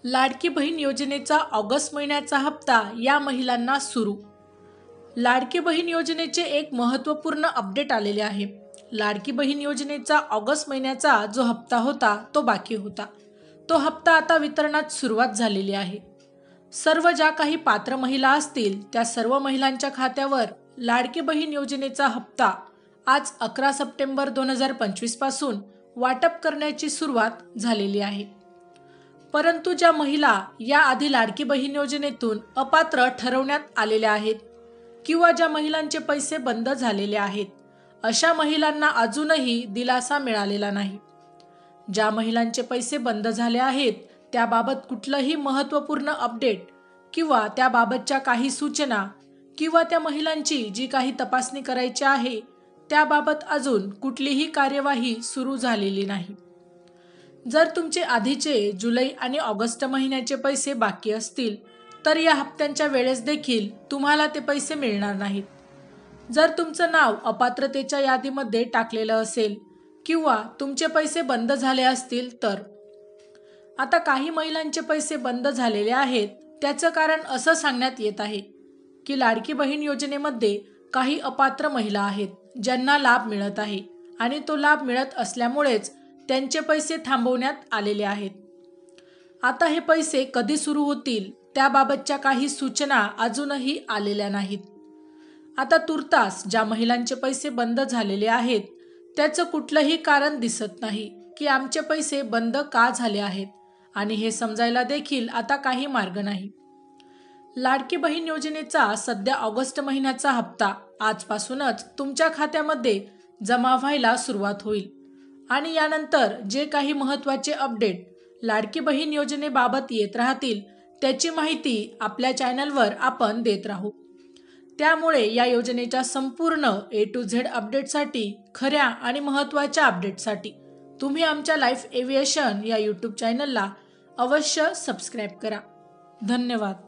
लाडकी बहीण योजनेचा ऑगस्ट महिन्याचा हप्ता या महिलांना सुरू। लाडकी बहीण योजनेचे एक महत्त्वपूर्ण अपडेट आलेले आहे। लाडकी बहीण योजनेचा ऑगस्ट महिन्याचा जो हप्ता होता तो बाकी होता। तो हप्ता आता वितरणात सुरुवात झालेली आहे। सर्व ज्या काही पात्र महिला असतील त्या सर्व महिलांच्या खात्यावर लाडकी बहीण योजनेचा हप्ता आज 11 सप्टेंबर 2025 पासून वाटप करण्याची सुरुवात झालेली आहे। परंतु ज्या महिला या आधी लाडकी बहीण योजनेतून अपात्र ठरवण्यात आलेल्या आहेत किंवा ज्या महिलांचे पैसे बंद झालेले आहेत, अशा महिलांना अजूनही दिलासा मिळालेला नाही। ज्या महिलांचे पैसे बंद झाले आहेत त्याबाबत कुठलंही महत्त्वपूर्ण अपडेट किंवा त्याबाबतच्या काही सूचना किंवा त्या महिलांची जी काही तपासणी करायची आहे त्याबाबत अजून कुठलीही कार्यवाही सुरू झालेली नाही। जर तुमचे आधीचे जुलै आणि ऑगस्ट महिन्याचे पैसे बाकी असतील तर या हप्त्यांच्या वेळेस देखील तुम्हाला ते पैसे मिळणार नाहीत। जर तुमचं नाव अपात्रतेच्या यादीमध्ये टाकलेलं असेल किंवा तुमचे पैसे बंद झाले असतील तर आता काही महिलांचे पैसे बंद झालेले आहेत, त्याचं कारण असं सांगण्यात येत आहे की लाडकी बहीण योजनेमध्ये काही अपात्र महिला आहेत ज्यांना लाभ मिळत आहे आणि तो लाभ मिळत असल्यामुळेच त्यांचे पैसे थांबवण्यात आलेले आहेत। आता हे पैसे कधी सुरू होतील त्याबाबतच्या काही सूचना अजूनही आलेल्या नाहीत। आता तुर्तास ज्या महिलांचे पैसे बंद झालेले आहेत त्याचं कुठलंही कारण दिसत नाही की आमचे पैसे बंद का झाले आहेत आणि हे समजायला देखील आता काही मार्ग नाही। लाडकी बहीण योजनेचा सध्या ऑगस्ट महिन्याचा हप्ता आजपासूनच तुमच्या खात्यामध्ये जमा व्हायला सुरुवात होईल आणि यानंतर जे काही महत्त्वाचे अपडेट लाडकी बहीण योजनेबाबत येत राहतील त्याची माहिती आपल्या चॅनलवर आपण देत राहू। त्यामुळे या योजनेच्या संपूर्ण A to Z अपडेटसाठी, खऱ्या आणि महत्त्वाच्या अपडेटसाठी तुम्ही आमच्या लाईफ एव्हिएशन या YouTube चॅनलला अवश्य सबस्क्राईब करा। धन्यवाद।